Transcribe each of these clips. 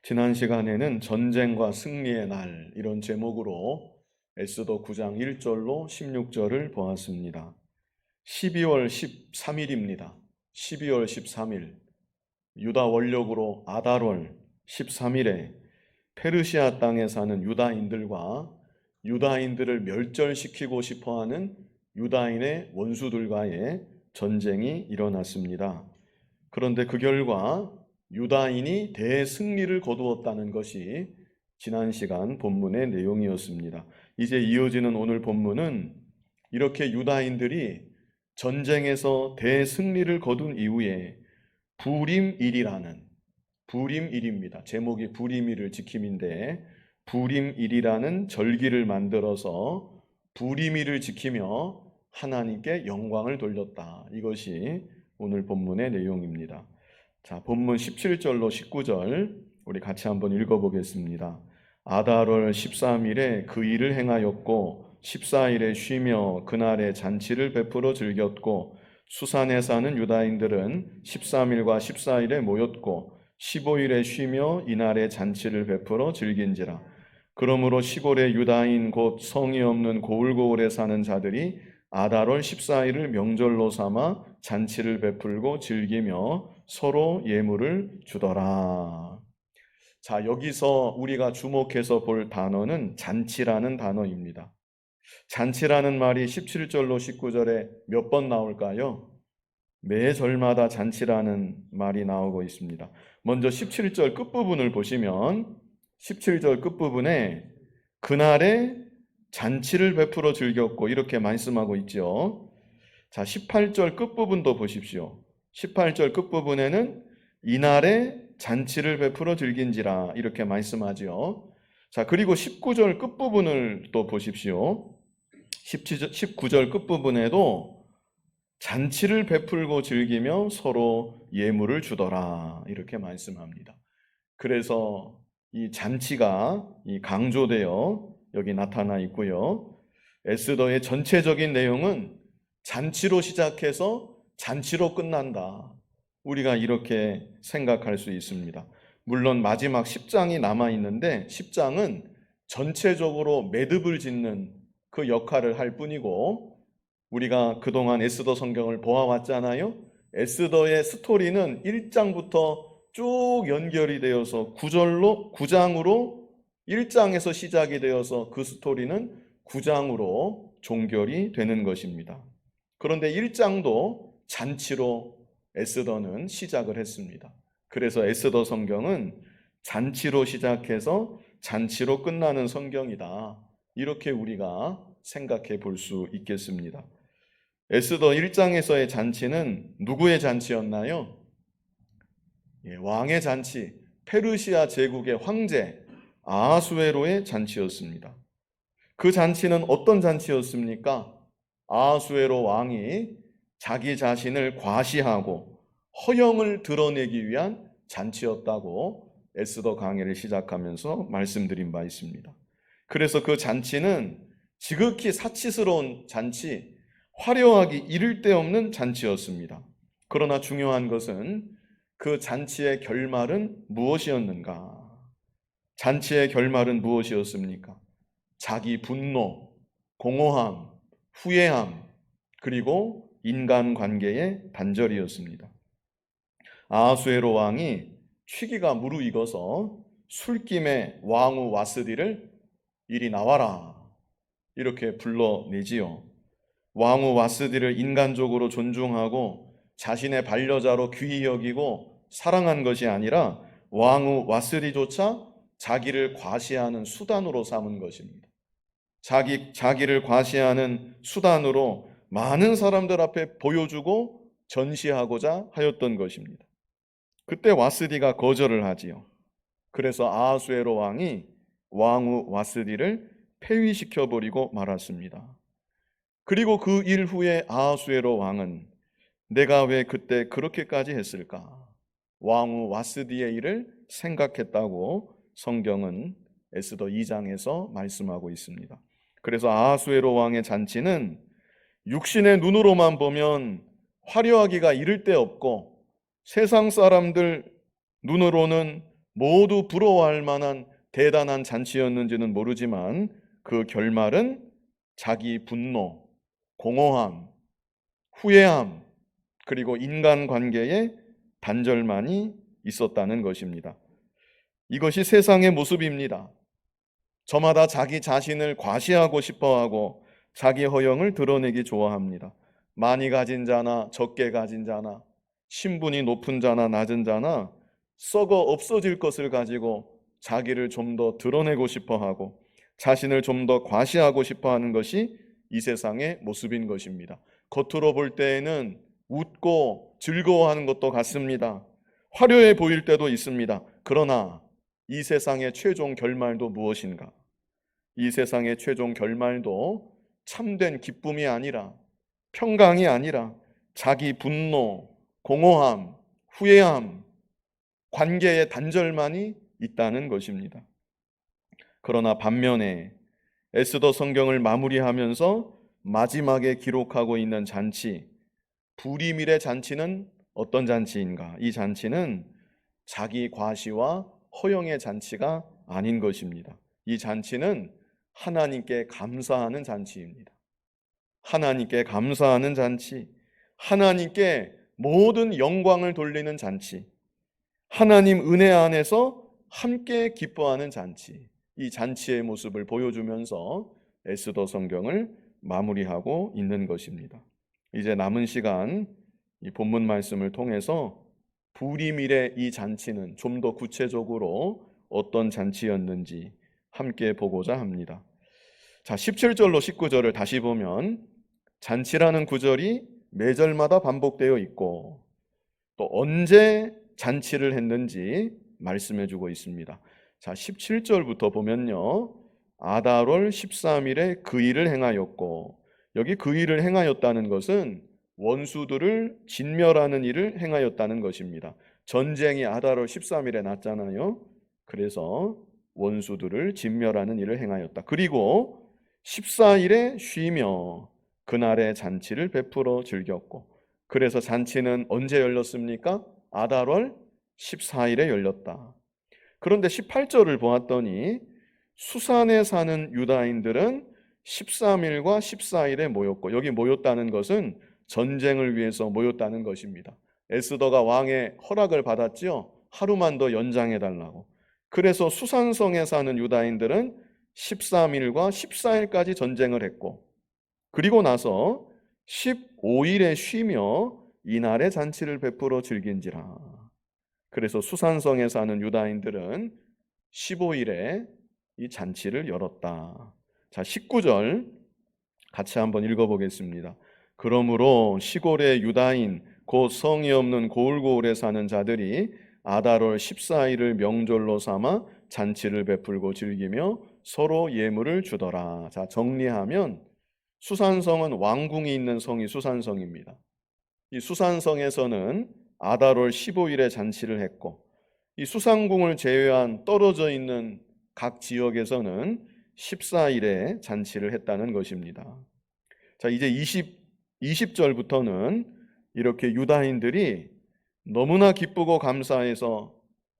지난 시간에는 전쟁과 승리의 날 이런 제목으로 에스더 9장 1절로 16절을 보았습니다. 12월 13일입니다. 12월 13일 유다 원력으로 아달월 13일에 페르시아 땅에 사는 유다인들과 유다인들을 멸절시키고 싶어하는 유다인의 원수들과의 전쟁이 일어났습니다. 그런데 그 결과 유다인이 대승리를 거두었다는 것이 지난 시간 본문의 내용이었습니다. 이제 이어지는 오늘 본문은 이렇게 유다인들이 전쟁에서 대승리를 거둔 이후에 부림일입니다. 제목이 부림일을 지킴인데 부림일이라는 절기를 만들어서 부림일을 지키며 하나님께 영광을 돌렸다. 이것이 오늘 본문의 내용입니다. 자, 본문 17절로 19절 우리 같이 한번 읽어보겠습니다. 아달월 13일에 그 일을 행하였고 14일에 쉬며 그날에 잔치를 베풀어 즐겼고 수산에 사는 유다인들은 13일과 14일에 모였고 15일에 쉬며 이날에 잔치를 베풀어 즐긴지라. 그러므로 시골의 유다인 곧 성이 없는 고을고을에 사는 자들이 아달월 14일을 명절로 삼아 잔치를 베풀고 즐기며 서로 예물을 주더라. 자, 여기서 우리가 주목해서 볼 단어는 잔치라는 단어입니다. 잔치라는 말이 17절로 19절에 몇 번 나올까요? 매 절마다 잔치라는 말이 나오고 있습니다. 먼저 17절 끝부분을 보시면 17절 끝부분에 그날에 잔치를 베풀어 즐겼고 이렇게 말씀하고 있죠. 자, 18절 끝부분도 보십시오. 18절 끝부분에는 이날에 잔치를 베풀어 즐긴지라 이렇게 말씀하죠. 자, 그리고 19절 끝부분을 또 보십시오. 19절 끝부분에도 잔치를 베풀고 즐기며 서로 예물을 주더라 이렇게 말씀합니다. 그래서 이 잔치가 강조되어 여기 나타나 있고요. 에스더의 전체적인 내용은 잔치로 시작해서 잔치로 끝난다. 우리가 이렇게 생각할 수 있습니다. 물론 마지막 10장이 남아있는데 10장은 전체적으로 매듭을 짓는 그 역할을 할 뿐이고 우리가 그동안 에스더 성경을 보아왔잖아요. 에스더의 스토리는 1장부터 쭉 연결이 되어서 9장으로 1장에서 시작이 되어서 그 스토리는 9장으로 종결이 되는 것입니다. 그런데 1장도 잔치로 에스더는 시작을 했습니다. 그래서 에스더 성경은 잔치로 시작해서 잔치로 끝나는 성경이다. 이렇게 우리가 생각해 볼 수 있겠습니다. 에스더 1장에서의 잔치는 누구의 잔치였나요? 왕의 잔치, 페르시아 제국의 황제 아하수에로의 잔치였습니다. 그 잔치는 어떤 잔치였습니까? 아하수에로 왕이 자기 자신을 과시하고 허영을 드러내기 위한 잔치였다고 에스더 강해를 시작하면서 말씀드린 바 있습니다. 그래서 그 잔치는 지극히 사치스러운 잔치, 화려하기 이를 데 없는 잔치였습니다. 그러나 중요한 것은 그 잔치의 결말은 무엇이었는가? 잔치의 결말은 무엇이었습니까? 자기 분노, 공허함, 후회함, 그리고 인간관계의 단절이었습니다. 아하수에로 왕이 취기가 무르익어서 술김에 왕후 와스디를 이리 나와라 이렇게 불러내지요. 왕후 와스디를 인간적으로 존중하고 자신의 반려자로 귀히 여기고 사랑한 것이 아니라 왕후 와스디조차 자기를 과시하는 수단으로 삼은 것입니다. 자기를 과시하는 수단으로 많은 사람들 앞에 보여주고 전시하고자 하였던 것입니다. 그때 와스디가 거절을 하지요. 그래서 아하수에로 왕이 왕후 와스디를 폐위시켜버리고 말았습니다. 그리고 그 일 후에 아하수에로 왕은 내가 왜 그때 그렇게까지 했을까? 왕후 와스디의 일을 생각했다고 성경은 에스더 2장에서 말씀하고 있습니다. 그래서 아하수에로 왕의 잔치는 육신의 눈으로만 보면 화려하기가 이를 데 없고 세상 사람들 눈으로는 모두 부러워할 만한 대단한 잔치였는지는 모르지만 그 결말은 자기 분노, 공허함, 후회함, 그리고 인간관계의 단절만이 있었다는 것입니다. 이것이 세상의 모습입니다. 저마다 자기 자신을 과시하고 싶어하고 자기 허영을 드러내기 좋아합니다. 많이 가진 자나 적게 가진 자나 신분이 높은 자나 낮은 자나 썩어 없어질 것을 가지고 자기를 좀 더 드러내고 싶어하고 자신을 좀 더 과시하고 싶어하는 것이 이 세상의 모습인 것입니다. 겉으로 볼 때에는 웃고 즐거워하는 것도 같습니다. 화려해 보일 때도 있습니다. 그러나 이 세상의 최종 결말도 무엇인가? 이 세상의 최종 결말도 참된 기쁨이 아니라 평강이 아니라 자기 분노, 공허함, 후회함, 관계의 단절만이 있다는 것입니다. 그러나 반면에 에스더 성경을 마무리하면서 마지막에 기록하고 있는 잔치, 불임일의 잔치는 어떤 잔치인가? 이 잔치는 자기 과시와 허영의 잔치가 아닌 것입니다. 이 잔치는 하나님께 감사하는 잔치입니다. 하나님께 감사하는 잔치, 하나님께 모든 영광을 돌리는 잔치, 하나님 은혜 안에서 함께 기뻐하는 잔치, 이 잔치의 모습을 보여주면서 에스더 성경을 마무리하고 있는 것입니다. 이제 남은 시간 이 본문 말씀을 통해서 불임일의 이 잔치는 좀 더 구체적으로 어떤 잔치였는지 함께 보고자 합니다. 자, 17절로 19절을 다시 보면 잔치라는 구절이 매절마다 반복되어 있고 또 언제 잔치를 했는지 말씀해 주고 있습니다. 자, 17절부터 보면요. 아달월 13일에 그 일을 행하였고, 여기 그 일을 행하였다는 것은 원수들을 진멸하는 일을 행하였다는 것입니다. 전쟁이 아달월 13일에 났잖아요. 그래서 원수들을 진멸하는 일을 행하였다. 그리고 14일에 쉬며 그날의 잔치를 베풀어 즐겼고, 그래서 잔치는 언제 열렸습니까? 아달월 14일에 열렸다. 그런데 18절을 보았더니 수산에 사는 유다인들은 13일과 14일에 모였고, 여기 모였다는 것은 전쟁을 위해서 모였다는 것입니다. 에스더가 왕의 허락을 받았지요. 하루만 더 연장해 달라고. 그래서 수산성에 사는 유다인들은 13일과 14일까지 전쟁을 했고, 그리고 나서 15일에 쉬며 이날의 잔치를 베풀어 즐긴지라. 그래서 수산성에 사는 유다인들은 15일에 이 잔치를 열었다. 자, 19절 같이 한번 읽어보겠습니다. 그러므로 시골의 유다인 곧 성이 없는 고을고을에 사는 자들이 아달월 14일을 명절로 삼아 잔치를 베풀고 즐기며 서로 예물을 주더라. 자, 정리하면 수산성은 왕궁이 있는 성이 수산성입니다. 이 수산성에서는 아달월 15일에 잔치를 했고, 이 수산궁을 제외한 떨어져 있는 각 지역에서는 14일에 잔치를 했다는 것입니다. 자, 이제 20절부터는 이렇게 유다인들이 너무나 기쁘고 감사해서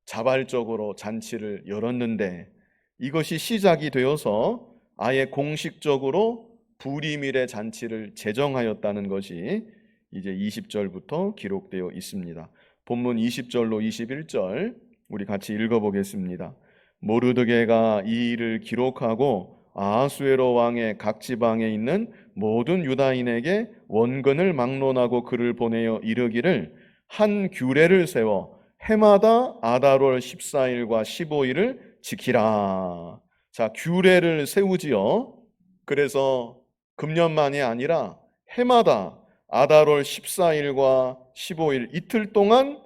자발적으로 잔치를 열었는데, 이것이 시작이 되어서 아예 공식적으로 불임일의 잔치를 제정하였다는 것이 이제 20절부터 기록되어 있습니다. 본문 20절로 21절 우리 같이 읽어보겠습니다. 모르드게가 이 일을 기록하고 아하수에로 왕의 각 지방에 있는 모든 유다인에게 원근을 막론하고 글을 보내어 이르기를 한 규례를 세워 해마다 아달월 14일과 15일을 지키라. 자, 규례를 세우지요. 그래서 금년만이 아니라 해마다 아달월 14일과 15일 이틀 동안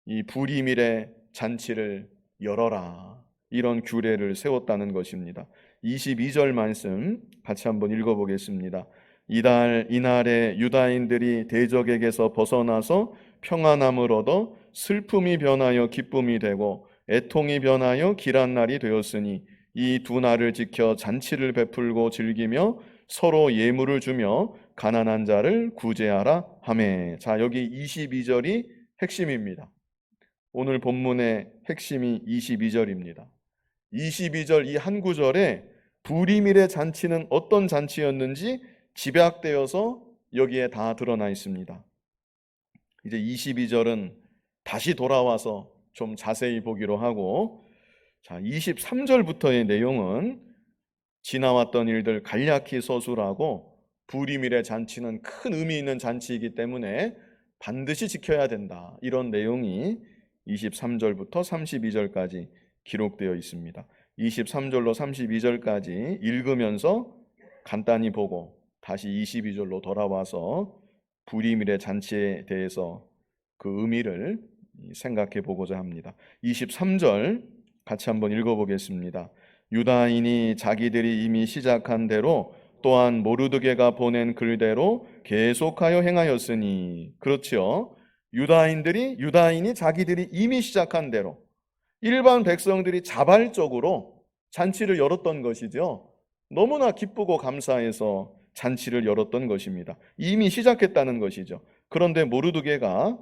이 불임일의 잔치를 열어라. 이런 규례를 세웠다는 것입니다. 22절 말씀 같이 한번 읽어보겠습니다. 이날에 유다인들이 대적에게서 벗어나서 평안함을 얻어 슬픔이 변하여 기쁨이 되고 애통이 변하여 길한 날이 되었으니 이 두 날을 지켜 잔치를 베풀고 즐기며 서로 예물을 주며 가난한 자를 구제하라 하매. 자, 여기 22절이 핵심입니다. 오늘 본문의 핵심이 22절입니다. 22절 이 한 구절에 불임일의 잔치는 어떤 잔치였는지 집약되어서 여기에 다 드러나 있습니다. 이제 22절은 다시 돌아와서 좀 자세히 보기로 하고, 자, 23절부터의 내용은 지나왔던 일들 간략히 서술하고, 불임일의 잔치는 큰 의미 있는 잔치이기 때문에 반드시 지켜야 된다, 이런 내용이 23절부터 32절까지 기록되어 있습니다. 23절로 32절까지 읽으면서 간단히 보고 다시 22절로 돌아와서 불임일의 잔치에 대해서 그 의미를 생각해 보고자 합니다. 23절 같이 한번 읽어보겠습니다. 유다인이 자기들이 이미 시작한 대로 또한 모르드게가 보낸 글대로 계속하여 행하였으니, 그렇지요. 유다인이 자기들이 이미 시작한 대로 일반 백성들이 자발적으로 잔치를 열었던 것이죠. 너무나 기쁘고 감사해서 잔치를 열었던 것입니다. 이미 시작했다는 것이죠. 그런데 모르드게가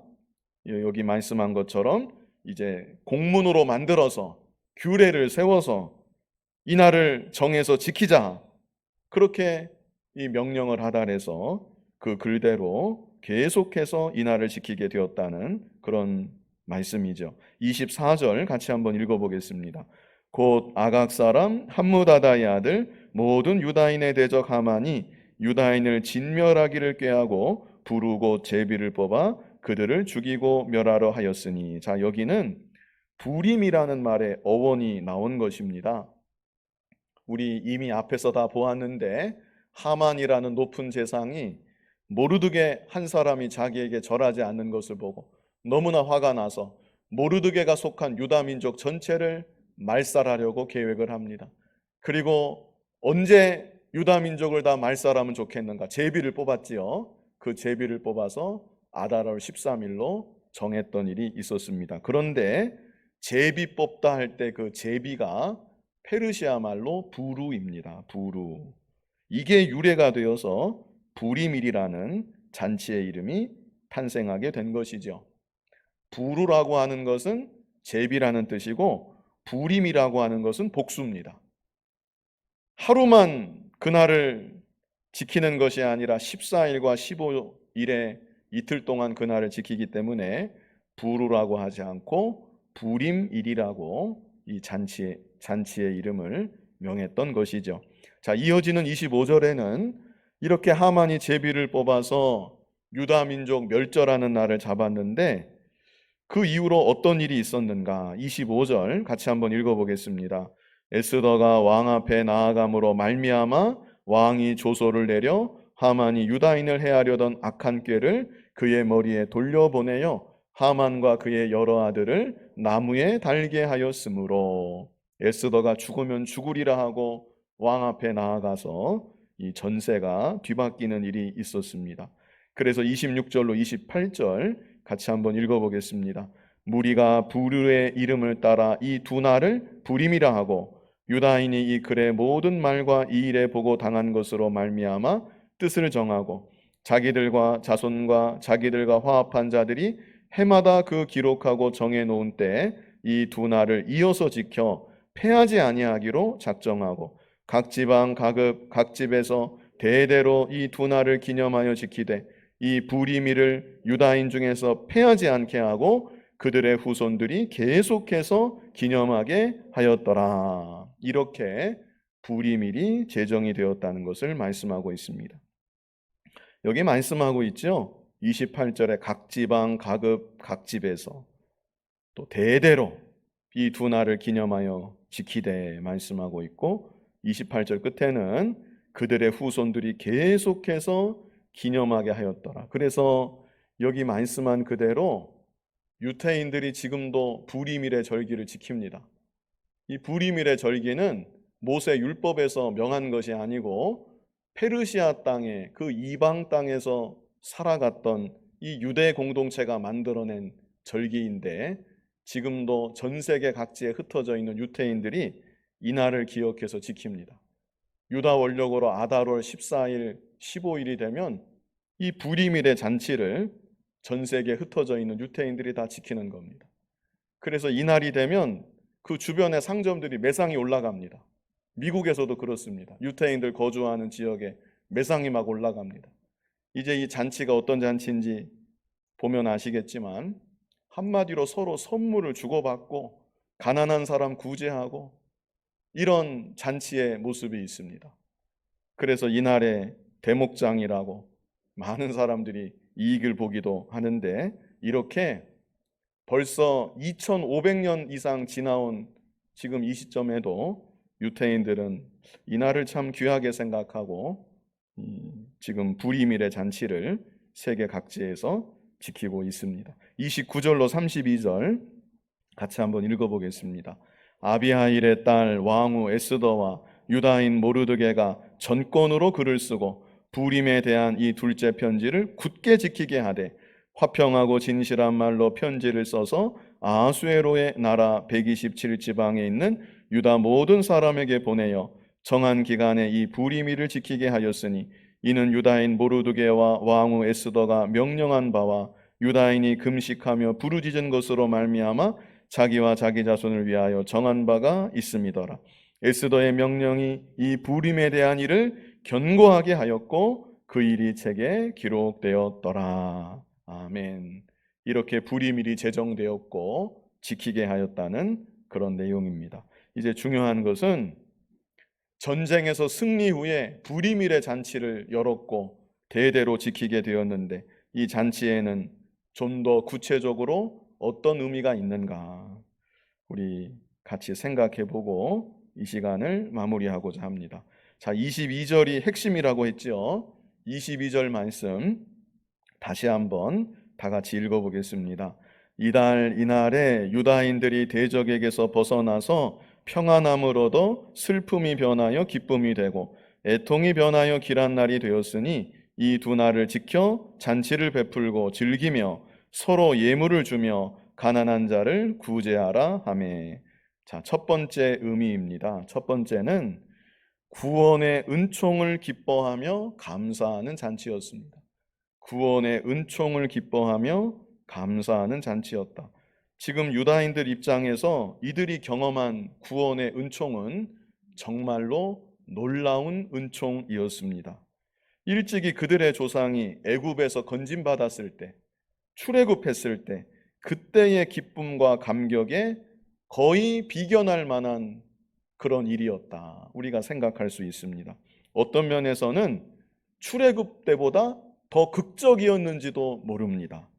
여기 말씀한 것처럼 이제 공문으로 만들어서 규례를 세워서 이날을 정해서 지키자, 그렇게 이 명령을 하달해서 그 글대로 계속해서 이날을 지키게 되었다는 그런 말씀이죠. 24절 같이 한번 읽어보겠습니다. 곧 아각 사람 함무다다의 아들 모든 유다인의 대적 하만이 유다인을 진멸하기를 꾀하고 부르고 제비를 뽑아 그들을 죽이고 멸하려 하였으니. 자, 여기는 불임이라는 말의 어원이 나온 것입니다. 우리 이미 앞에서 다 보았는데, 하만이라는 높은 재상이 모르드게 한 사람이 자기에게 절하지 않는 것을 보고 너무나 화가 나서 모르드게가 속한 유다 민족 전체를 말살하려고 계획을 합니다. 그리고 언제 유다 민족을 다 말살하면 좋겠는가? 제비를 뽑았지요. 그 제비를 뽑아서 아달월 13일로 정했던 일이 있었습니다. 그런데 제비 뽑다 할 때 그 제비가 페르시아 말로 부루입니다. 부루. 이게 유래가 되어서 불임일이라는 잔치의 이름이 탄생하게 된 것이죠. 부루라고 하는 것은 제비라는 뜻이고, 불임이라고 하는 것은 복수입니다. 하루만 그날을 지키는 것이 아니라 14일과 15일에 이틀 동안 그날을 지키기 때문에 부루라고 하지 않고 불임일이라고 이 잔치의 이름을 명했던 것이죠. 자, 이어지는 25절에는 이렇게 하만이 제비를 뽑아서 유다 민족 멸절하는 날을 잡았는데, 그 이후로 어떤 일이 있었는가? 25절 같이 한번 읽어보겠습니다. 에스더가 왕 앞에 나아감으로 말미암아 왕이 조소를 내려 하만이 유다인을 해하려던 악한 꾀를 그의 머리에 돌려보내어 하만과 그의 여러 아들을 나무에 달게 하였으므로. 에스더가 죽으면 죽으리라 하고 왕 앞에 나아가서 이 전세가 뒤바뀌는 일이 있었습니다. 그래서 26절로 28절 같이 한번 읽어보겠습니다. 무리가 부르의 이름을 따라 이 두 날을 불임이라 하고 유다인이 이 글의 모든 말과 이 일에 보고 당한 것으로 말미암아 뜻을 정하고 자기들과 자손과 자기들과 화합한 자들이 해마다 그 기록하고 정해놓은 때 이 두 날을 이어서 지켜 패하지 아니하기로 작정하고 각 지방 각 집에서 대대로 이 두 날을 기념하여 지키되 이 불임일을 유다인 중에서 패하지 않게 하고 그들의 후손들이 계속해서 기념하게 하였더라. 이렇게 불임일이 제정이 되었다는 것을 말씀하고 있습니다. 여기 말씀하고 있죠. 28절에 각 지방 각 집에서 또 대대로 이 두 날을 기념하여 지키되 말씀하고 있고, 28절 끝에는 그들의 후손들이 계속해서 기념하게 하였더라. 그래서 여기 말씀한 그대로 유태인들이 지금도 불임일의 절기를 지킵니다. 이 불임일의 절기는 모세 율법에서 명한 것이 아니고 페르시아 땅에, 그 이방 땅에서 살아갔던 이 유대 공동체가 만들어낸 절기인데, 지금도 전 세계 각지에 흩어져 있는 유태인들이 이 날을 기억해서 지킵니다. 유다 원력으로 아달월 14일, 15일이 되면 이 불임일의 잔치를 전 세계에 흩어져 있는 유태인들이 다 지키는 겁니다. 그래서 이날이 되면 그 주변의 상점들이 매상이 올라갑니다. 미국에서도 그렇습니다. 유태인들 거주하는 지역에 매상이 막 올라갑니다. 이제 이 잔치가 어떤 잔치인지 보면 아시겠지만 한마디로 서로 선물을 주고받고 가난한 사람 구제하고 이런 잔치의 모습이 있습니다. 그래서 이날에 대목장이라고 많은 사람들이 이익을 보기도 하는데, 이렇게 벌써 2500년 이상 지나온 지금 이 시점에도 유태인들은 이날을 참 귀하게 생각하고 지금 불임일의 잔치를 세계 각지에서 지키고 있습니다. 29절로 32절 같이 한번 읽어보겠습니다. 아비하일의 딸 왕후 에스더와 유다인 모르드게가 전권으로 글을 쓰고 불임에 대한 이 둘째 편지를 굳게 지키게 하되, 화평하고 진실한 말로 편지를 써서 아하수에로의 나라 127지방에 있는 유다 모든 사람에게 보내어 정한 기간에 이 불임일을 지키게 하였으니, 이는 유다인 모르드게와 왕후 에스더가 명령한 바와 유다인이 금식하며 부르짖은 것으로 말미암아 자기와 자기 자손을 위하여 정한 바가 있음이더라. 에스더의 명령이 이 불임에 대한 일을 견고하게 하였고 그 일이 책에 기록되었더라. 아멘. 이렇게 불임일이 제정되었고 지키게 하였다는 그런 내용입니다. 이제 중요한 것은 전쟁에서 승리 후에 불임일의 잔치를 열었고 대대로 지키게 되었는데, 이 잔치에는 좀 더 구체적으로 어떤 의미가 있는가, 우리 같이 생각해보고 이 시간을 마무리하고자 합니다. 자, 22절이 핵심이라고 했죠. 22절 말씀 다시 한번 다 같이 읽어보겠습니다. 이날에 유다인들이 대적에게서 벗어나서 평안함을 얻어 슬픔이 변하여 기쁨이 되고 애통이 변하여 길한 날이 되었으니, 이 두 날을 지켜 잔치를 베풀고 즐기며 서로 예물을 주며 가난한 자를 구제하라 하매. 자, 첫 번째 의미입니다. 첫 번째는 구원의 은총을 기뻐하며 감사하는 잔치였습니다. 구원의 은총을 기뻐하며 감사하는 잔치였다. 지금 유다인들 입장에서 이들이 경험한 구원의 은총은 정말로 놀라운 은총이었습니다. 일찍이 그들의 조상이 애굽에서 건진받았을 때, 출애굽했을 때, 그때의 기쁨과 감격에 거의 비견할 만한 그런 일이었다, 우리가 생각할 수 있습니다. 어떤 면에서는 출애굽 때보다 더 극적이었는지도 모릅니다.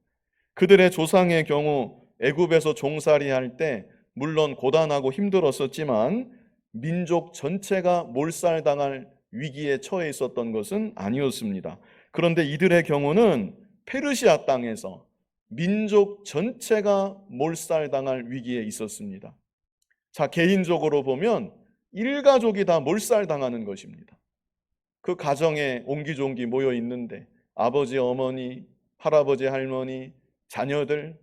그들의 조상의 경우 애굽에서 종살이할 때 물론 고단하고 힘들었었지만 민족 전체가 몰살당할 위기에 처해 있었던 것은 아니었습니다. 그런데 이들의 경우는 페르시아 땅에서 민족 전체가 몰살당할 위기에 있었습니다. 자, 개인적으로 보면 일가족이 다 몰살당하는 것입니다. 그 가정에 옹기종기 모여 있는데 아버지, 어머니, 할아버지, 할머니, 자녀들,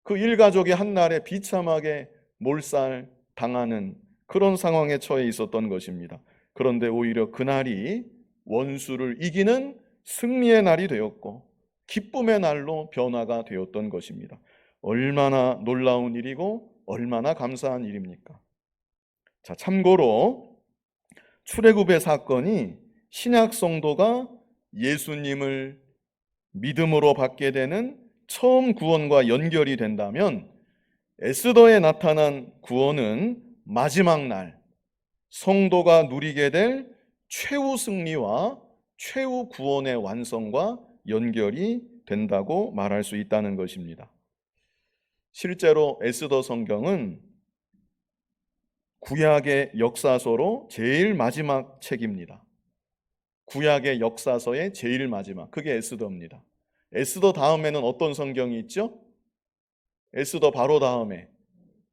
그 일가족이 한날에 비참하게 몰살당하는 그런 상황에 처해 있었던 것입니다. 그런데 오히려 그날이 원수를 이기는 승리의 날이 되었고 기쁨의 날로 변화가 되었던 것입니다. 얼마나 놀라운 일이고 얼마나 감사한 일입니까? 자, 참고로 출애굽의 사건이 신약 성도가 예수님을 믿음으로 받게 되는 처음 구원과 연결이 된다면, 에스더에 나타난 구원은 마지막 날 성도가 누리게 될 최후 승리와 최후 구원의 완성과 연결이 된다고 말할 수 있다는 것입니다. 실제로 에스더 성경은 구약의 역사서로 제일 마지막 책입니다. 구약의 역사서의 제일 마지막, 그게 에스더입니다. 에스더 다음에는 어떤 성경이 있죠? 에스더 바로 다음에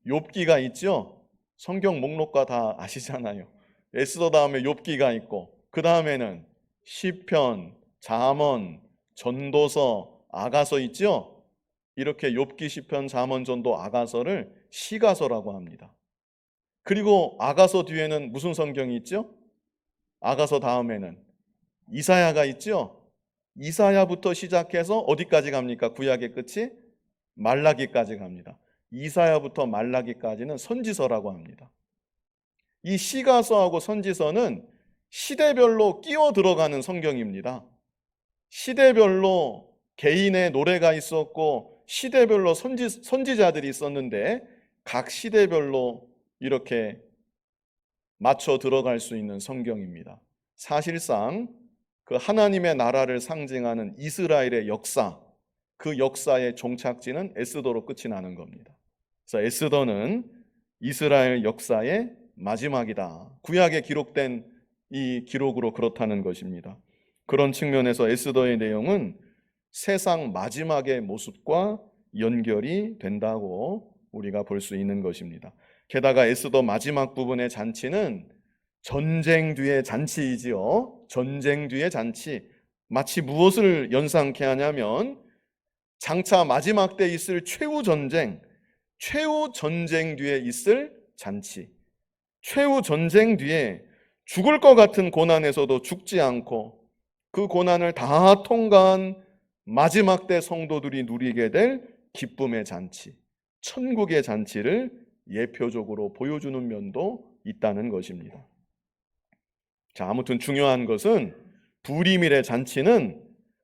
욥기가 있죠? 성경 목록과 다 아시잖아요. 에스더 다음에 욥기가 있고, 그 다음에는 시편, 잠언, 전도서, 아가서 있죠? 이렇게 욥기, 시편, 잠언, 전도, 아가서를 시가서라고 합니다. 그리고 아가서 뒤에는 무슨 성경이 있죠? 아가서 다음에는 이사야가 있죠? 이사야부터 시작해서 어디까지 갑니까? 구약의 끝이 말라기까지 갑니다. 이사야부터 말라기까지는 선지서라고 합니다. 이 시가서하고 선지서는 시대별로 끼어 들어가는 성경입니다. 시대별로 개인의 노래가 있었고 시대별로 선지자들이 있었는데 각 시대별로 이렇게 맞춰 들어갈 수 있는 성경입니다. 사실상 그 하나님의 나라를 상징하는 이스라엘의 역사, 그 역사의 종착지는 에스더로 끝이 나는 겁니다. 그래서 에스더는 이스라엘 역사의 마지막이다. 구약에 기록된 이 기록으로 그렇다는 것입니다. 그런 측면에서 에스더의 내용은 세상 마지막의 모습과 연결이 된다고 우리가 볼 수 있는 것입니다. 게다가 에스더 마지막 부분의 잔치는 전쟁 뒤의 잔치이지요. 전쟁 뒤의 잔치. 마치 무엇을 연상케 하냐면 장차 마지막 때 있을 최후 전쟁 뒤에 있을 잔치. 최후 전쟁 뒤에 죽을 것 같은 고난에서도 죽지 않고 그 고난을 다 통과한 마지막 때 성도들이 누리게 될 기쁨의 잔치, 천국의 잔치를 예표적으로 보여주는 면도 있다는 것입니다. 자, 아무튼 중요한 것은 부리밀의 잔치는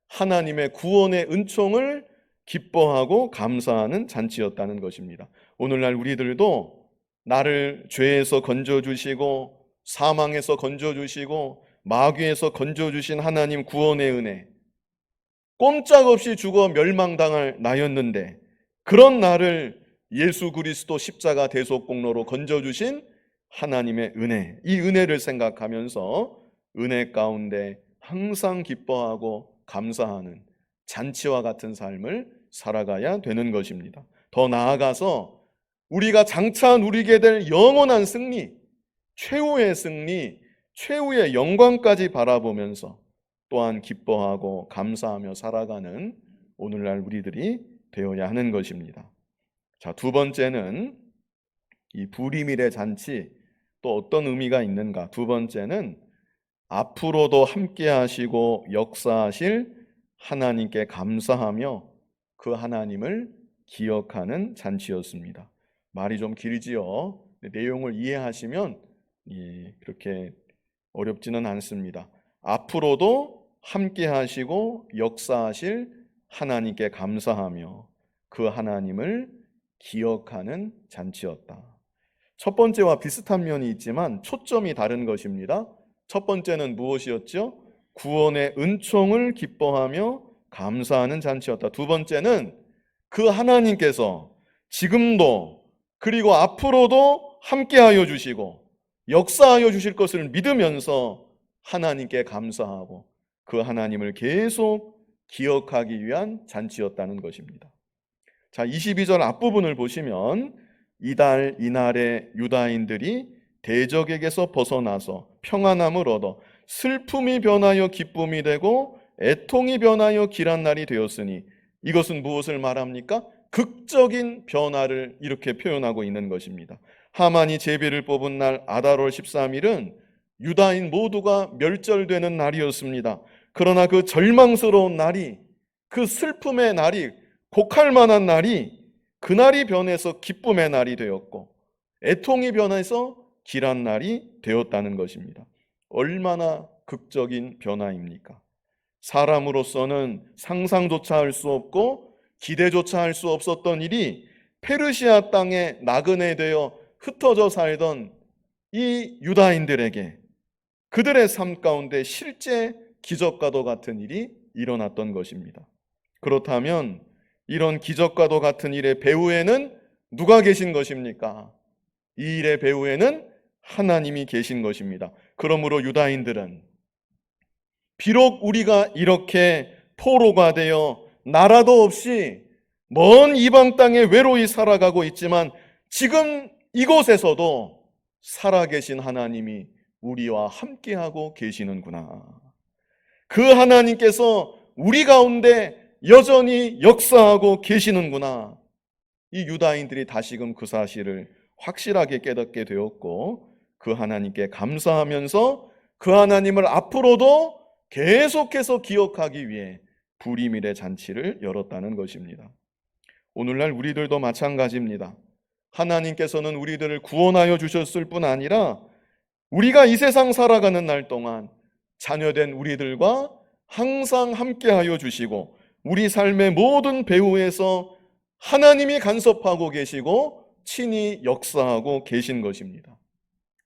하나님의 구원의 은총을 기뻐하고 감사하는 잔치였다는 것입니다. 오늘날 우리들도 나를 죄에서 건져주시고 사망에서 건져주시고 마귀에서 건져주신 하나님 구원의 은혜, 꼼짝없이 죽어 멸망당할 나였는데 그런 나를 예수 그리스도 십자가 대속공로로 건져주신 하나님의 은혜, 이 은혜를 생각하면서 은혜 가운데 항상 기뻐하고 감사하는 잔치와 같은 삶을 살아가야 되는 것입니다. 더 나아가서 우리가 장차 누리게 될 영원한 승리, 최후의 승리, 최후의 영광까지 바라보면서 또한 기뻐하고 감사하며 살아가는 오늘날 우리들이 되어야 하는 것입니다. 자, 두 번째는 이 부리밀의 잔치, 또 어떤 의미가 있는가? 두 번째는 앞으로도 함께 하시고 역사하실 하나님께 감사하며 그 하나님을 기억하는 잔치였습니다. 말이 좀 길지요. 내용을 이해하시면 그렇게 어렵지는 않습니다. 앞으로도 함께 하시고 역사하실 하나님께 감사하며 그 하나님을 기억하는 잔치였다. 첫 번째와 비슷한 면이 있지만 초점이 다른 것입니다. 첫 번째는 무엇이었죠? 구원의 은총을 기뻐하며 감사하는 잔치였다. 두 번째는 그 하나님께서 지금도 그리고 앞으로도 함께하여 주시고 역사하여 주실 것을 믿으면서 하나님께 감사하고 그 하나님을 계속 기억하기 위한 잔치였다는 것입니다. 자, 22절 앞부분을 보시면 이달 이날에 유다인들이 대적에게서 벗어나서 평안함을 얻어 슬픔이 변하여 기쁨이 되고 애통이 변하여 길한 날이 되었으니 이것은 무엇을 말합니까? 극적인 변화를 이렇게 표현하고 있는 것입니다. 하만이 제비를 뽑은 날 아달월 13일은 유다인 모두가 멸절되는 날이었습니다. 그러나 그 절망스러운 날이, 그 슬픔의 날이, 곡할 만한 날이, 그날이 변해서 기쁨의 날이 되었고 애통이 변해서 길한 날이 되었다는 것입니다. 얼마나 극적인 변화입니까? 사람으로서는 상상조차 할 수 없고 기대조차 할 수 없었던 일이 페르시아 땅에 나그네 되어 흩어져 살던 이 유다인들에게 그들의 삶 가운데 실제 기적과도 같은 일이 일어났던 것입니다. 그렇다면 이런 기적과도 같은 일의 배후에는 누가 계신 것입니까? 이 일의 배후에는 하나님이 계신 것입니다. 그러므로 유다인들은 비록 우리가 이렇게 포로가 되어 나라도 없이 먼 이방 땅에 외로이 살아가고 있지만 지금 이곳에서도 살아계신 하나님이 우리와 함께하고 계시는구나. 그 하나님께서 우리 가운데 여전히 역사하고 계시는구나. 이 유다인들이 다시금 그 사실을 확실하게 깨닫게 되었고 그 하나님께 감사하면서 그 하나님을 앞으로도 계속해서 기억하기 위해 부리밀의 잔치를 열었다는 것입니다. 오늘날 우리들도 마찬가지입니다. 하나님께서는 우리들을 구원하여 주셨을 뿐 아니라 우리가 이 세상 살아가는 날 동안 자녀된 우리들과 항상 함께하여 주시고 우리 삶의 모든 배후에서 하나님이 간섭하고 계시고 친히 역사하고 계신 것입니다.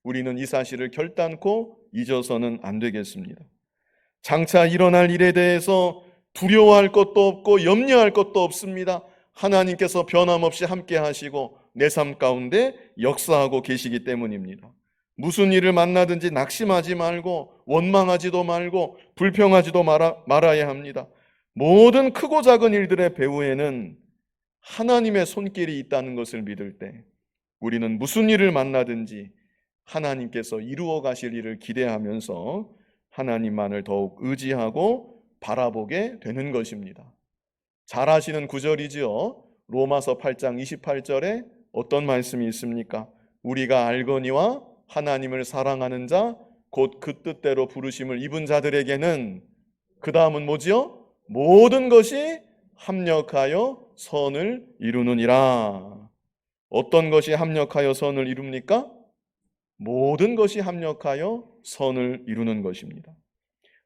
우리는 이 사실을 결단코 잊어서는 안 되겠습니다. 장차 일어날 일에 대해서 두려워할 것도 없고 염려할 것도 없습니다. 하나님께서 변함없이 함께 하시고 내 삶 가운데 역사하고 계시기 때문입니다. 무슨 일을 만나든지 낙심하지 말고 원망하지도 말고 불평하지도 말아야 합니다. 모든 크고 작은 일들의 배후에는 하나님의 손길이 있다는 것을 믿을 때 우리는 무슨 일을 만나든지 하나님께서 이루어 가실 일을 기대하면서 하나님만을 더욱 의지하고 바라보게 되는 것입니다. 잘 아시는 구절이지요. 로마서 8장 28절에 어떤 말씀이 있습니까? 우리가 알거니와 하나님을 사랑하는 자 곧 그 뜻대로 부르심을 입은 자들에게는 그 다음은 뭐지요? 모든 것이 합력하여 선을 이루느니라. 어떤 것이 합력하여 선을 이룹니까? 모든 것이 합력하여 선을 이루는 것입니다.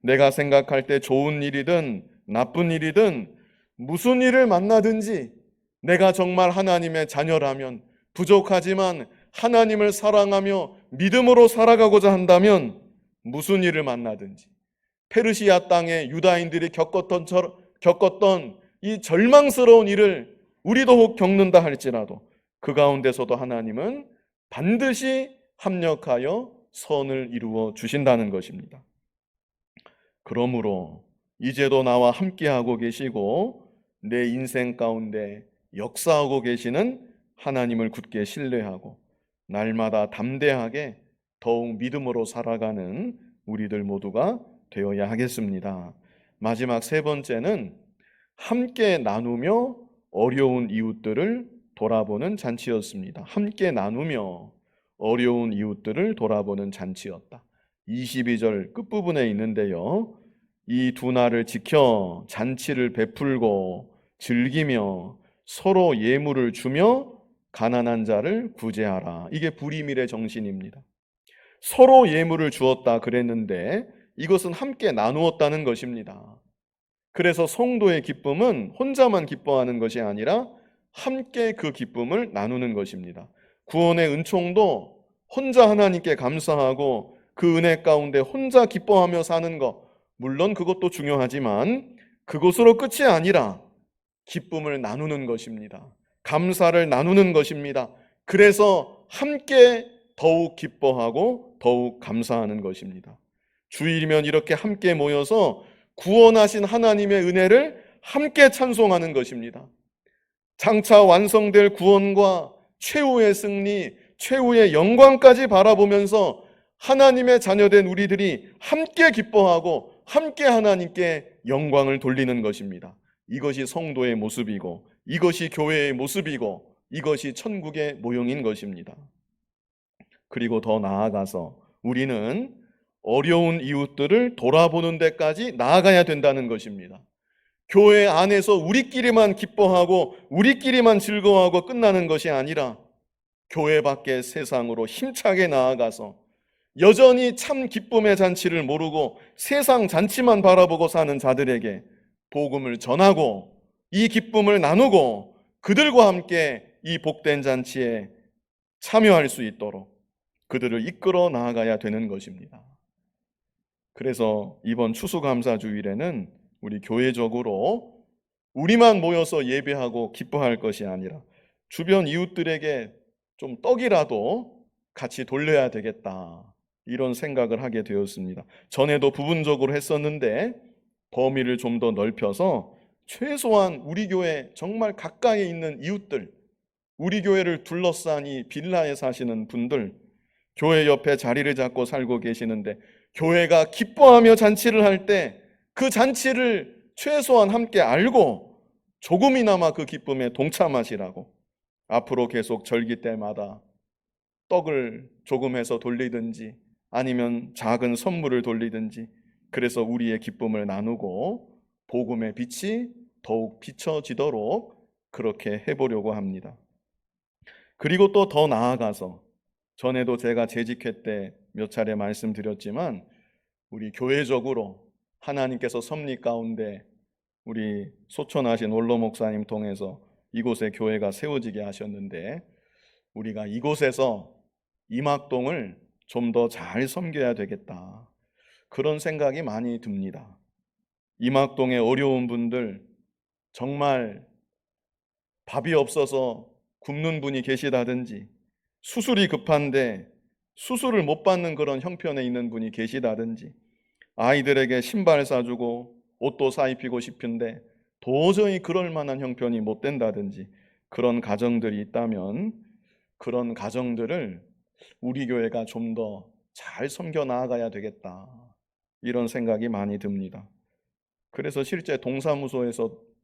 내가 생각할 때 좋은 일이든 나쁜 일이든 무슨 일을 만나든지 내가 정말 하나님의 자녀라면 부족하지만 하나님을 사랑하며 믿음으로 살아가고자 한다면 무슨 일을 만나든지 페르시아 땅의 유다인들이 겪었던 이 절망스러운 일을 우리도 혹 겪는다 할지라도 그 가운데서도 하나님은 반드시 합력하여 선을 이루어 주신다는 것입니다. 그러므로 이제도 나와 함께하고 계시고 내 인생 가운데 역사하고 계시는 하나님을 굳게 신뢰하고 날마다 담대하게 더욱 믿음으로 살아가는 우리들 모두가 되어야 하겠습니다. 마지막 세 번째는 함께 나누며 어려운 이웃들을 돌아보는 잔치였습니다. 함께 나누며 어려운 이웃들을 돌아보는 잔치였다. 22절 끝부분에 있는데요. 이 두 날을 지켜 잔치를 베풀고 즐기며 서로 예물을 주며 가난한 자를 구제하라. 이게 불임일의 정신입니다. 서로 예물을 주었다 그랬는데 이것은 함께 나누었다는 것입니다. 그래서 성도의 기쁨은 혼자만 기뻐하는 것이 아니라 함께 그 기쁨을 나누는 것입니다. 구원의 은총도 혼자 하나님께 감사하고 그 은혜 가운데 혼자 기뻐하며 사는 것, 물론 그것도 중요하지만 그것으로 끝이 아니라 기쁨을 나누는 것입니다. 감사를 나누는 것입니다. 그래서 함께 더욱 기뻐하고 더욱 감사하는 것입니다. 주일이면 이렇게 함께 모여서 구원하신 하나님의 은혜를 함께 찬송하는 것입니다. 장차 완성될 구원과 최후의 승리, 최후의 영광까지 바라보면서 하나님의 자녀된 우리들이 함께 기뻐하고 함께 하나님께 영광을 돌리는 것입니다. 이것이 성도의 모습이고 이것이 교회의 모습이고 이것이 천국의 모형인 것입니다. 그리고 더 나아가서 우리는 어려운 이웃들을 돌아보는 데까지 나아가야 된다는 것입니다. 교회 안에서 우리끼리만 기뻐하고 우리끼리만 즐거워하고 끝나는 것이 아니라 교회 밖의 세상으로 힘차게 나아가서 여전히 참 기쁨의 잔치를 모르고 세상 잔치만 바라보고 사는 자들에게 복음을 전하고 이 기쁨을 나누고 그들과 함께 이 복된 잔치에 참여할 수 있도록 그들을 이끌어 나아가야 되는 것입니다. 그래서 이번 추수감사주일에는 우리 교회적으로 우리만 모여서 예배하고 기뻐할 것이 아니라 주변 이웃들에게 좀 떡이라도 같이 돌려야 되겠다, 이런 생각을 하게 되었습니다. 전에도 부분적으로 했었는데 범위를 좀 더 넓혀서 최소한 우리 교회 정말 가까이 있는 이웃들, 우리 교회를 둘러싼 이 빌라에 사시는 분들, 교회 옆에 자리를 잡고 살고 계시는데 교회가 기뻐하며 잔치를 할 때 그 잔치를 최소한 함께 알고 조금이나마 그 기쁨에 동참하시라고 앞으로 계속 절기 때마다 떡을 조금 해서 돌리든지 아니면 작은 선물을 돌리든지 그래서 우리의 기쁨을 나누고 복음의 빛이 더욱 비춰지도록 그렇게 해보려고 합니다. 그리고 또 더 나아가서 전에도 제가 재직회 때 몇 차례 말씀드렸지만 우리 교회적으로 하나님께서 섭리 가운데 우리 소천하신 원로 목사님 통해서 이곳에 교회가 세워지게 하셨는데 우리가 이곳에서 임학동을 좀 더 잘 섬겨야 되겠다. 그런 생각이 많이 듭니다. 임학동의 어려운 분들, 정말 밥이 없어서 굶는 분이 계시다든지, 수술이 급한데 수술을 못 받는 그런 형편에 있는 분이 계시다든지, 아이들에게 신발 사주고 옷도 사입히고 싶은데 도저히 그럴 만한 형편이 못 된다든지, 그런 가정들이 있다면 그런 가정들을 우리 교회가 좀 더 잘 섬겨 나아가야 되겠다. 이런 생각이 많이 듭니다. 그래서 실제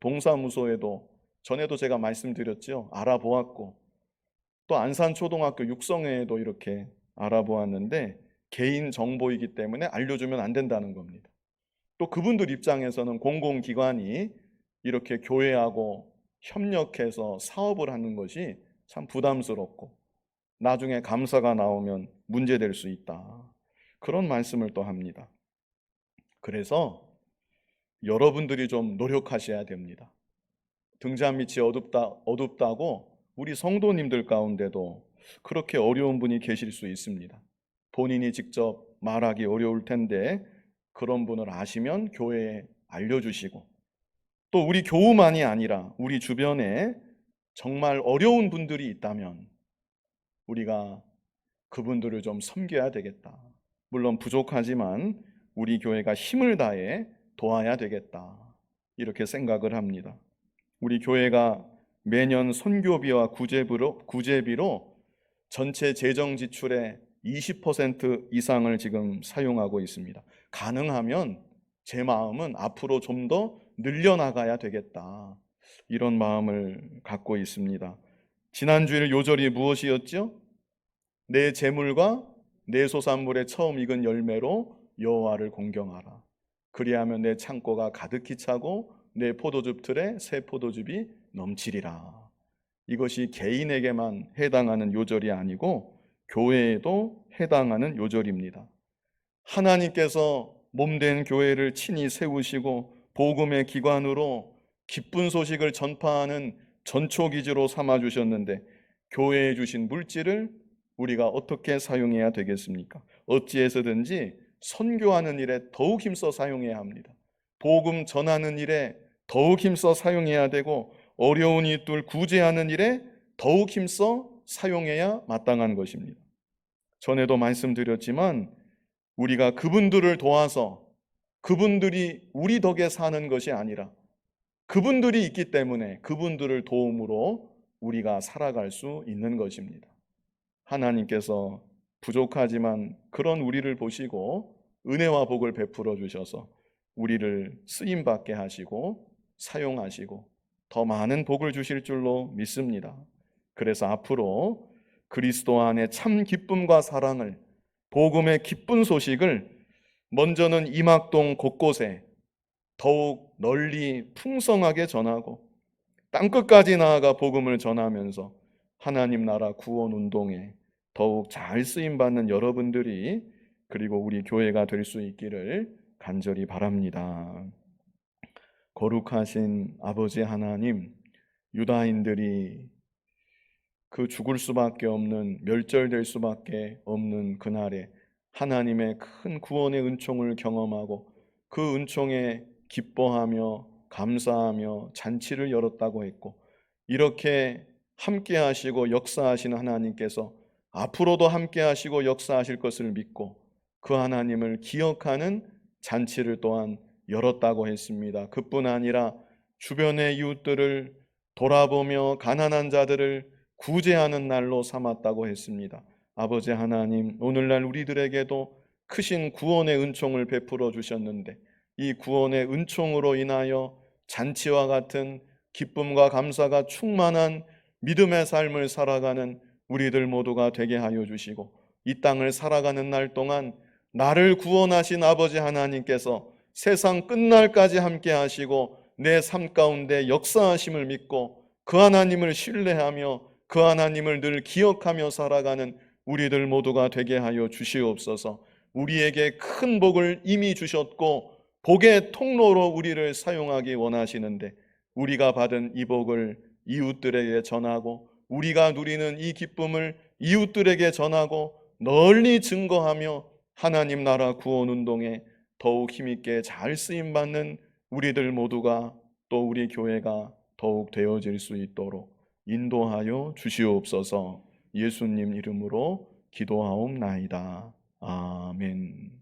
동사무소에도 전에도 제가 말씀드렸죠. 알아보았고 또 안산초등학교 육성회에도 이렇게 알아보았는데 개인 정보이기 때문에 알려주면 안 된다는 겁니다. 또 그분들 입장에서는 공공기관이 이렇게 교회하고 협력해서 사업을 하는 것이 참 부담스럽고 나중에 감사가 나오면 문제될 수 있다. 그런 말씀을 또 합니다. 그래서 여러분들이 좀 노력하셔야 됩니다. 등잔 밑이 어둡다고 우리 성도님들 가운데도 그렇게 어려운 분이 계실 수 있습니다. 본인이 직접 말하기 어려울 텐데 그런 분을 아시면 교회에 알려주시고 또 우리 교우만이 아니라 우리 주변에 정말 어려운 분들이 있다면 우리가 그분들을 좀 섬겨야 되겠다. 물론 부족하지만 우리 교회가 힘을 다해 도와야 되겠다. 이렇게 생각을 합니다. 우리 교회가 매년 선교비와 구제비로 전체 재정 지출의 20% 이상을 지금 사용하고 있습니다. 가능하면 제 마음은 앞으로 좀 더 늘려나가야 되겠다. 이런 마음을 갖고 있습니다. 지난주일 요절이 무엇이었죠? 내 재물과 내 소산물의 처음 익은 열매로 여호와를 공경하라. 그리하면 내 창고가 가득히 차고 내 포도즙 틀에 새 포도즙이 넘치리라. 이것이 개인에게만 해당하는 요절이 아니고 교회에도 해당하는 요절입니다. 하나님께서 몸된 교회를 친히 세우시고 복음의 기관으로 기쁜 소식을 전파하는 전초기지로 삼아주셨는데 교회에 주신 물질을 우리가 어떻게 사용해야 되겠습니까? 어찌해서든지 선교하는 일에 더욱 힘써 사용해야 합니다. 복음 전하는 일에 더욱 힘써 사용해야 되고 어려운 이들 구제하는 일에 더욱 힘써 사용해야 마땅한 것입니다. 전에도 말씀드렸지만 우리가 그분들을 도와서 그분들이 우리 덕에 사는 것이 아니라 그분들이 있기 때문에 그분들을 도움으로 우리가 살아갈 수 있는 것입니다. 하나님께서 부족하지만 그런 우리를 보시고 은혜와 복을 베풀어 주셔서 우리를 쓰임받게 하시고 사용하시고 더 많은 복을 주실 줄로 믿습니다. 그래서 앞으로 그리스도 안에 참 기쁨과 사랑을, 복음의 기쁜 소식을 먼저는 임학동 곳곳에 더욱 널리 풍성하게 전하고 땅끝까지 나아가 복음을 전하면서 하나님 나라 구원 운동에 더욱 잘 쓰임받는 여러분들이 그리고 우리 교회가 될 수 있기를 간절히 바랍니다. 거룩하신 아버지 하나님, 유다인들이 그 죽을 수밖에 없는, 멸절될 수밖에 없는 그날에 하나님의 큰 구원의 은총을 경험하고 그 은총에 기뻐하며 감사하며 잔치를 열었다고 했고, 이렇게 함께 하시고 역사하시는 하나님께서 앞으로도 함께 하시고 역사하실 것을 믿고 그 하나님을 기억하는 잔치를 또한 열었다고 했습니다. 그뿐 아니라 주변의 이웃들을 돌아보며 가난한 자들을 구제하는 날로 삼았다고 했습니다. 아버지 하나님, 오늘날 우리들에게도 크신 구원의 은총을 베풀어 주셨는데 이 구원의 은총으로 인하여 잔치와 같은 기쁨과 감사가 충만한 믿음의 삶을 살아가는 우리들 모두가 되게 하여 주시고 이 땅을 살아가는 날 동안 나를 구원하신 아버지 하나님께서 세상 끝날까지 함께 하시고 내 삶 가운데 역사하심을 믿고 그 하나님을 신뢰하며 그 하나님을 늘 기억하며 살아가는 우리들 모두가 되게 하여 주시옵소서. 우리에게 큰 복을 이미 주셨고 복의 통로로 우리를 사용하기 원하시는데, 우리가 받은 이 복을 이웃들에게 전하고 우리가 누리는 이 기쁨을 이웃들에게 전하고 널리 증거하며 하나님 나라 구원 운동에 더욱 힘있게 잘 쓰임 받는 우리들 모두가, 또 우리 교회가 더욱 되어질 수 있도록 인도하여 주시옵소서. 예수님 이름으로 기도하옵나이다. 아멘.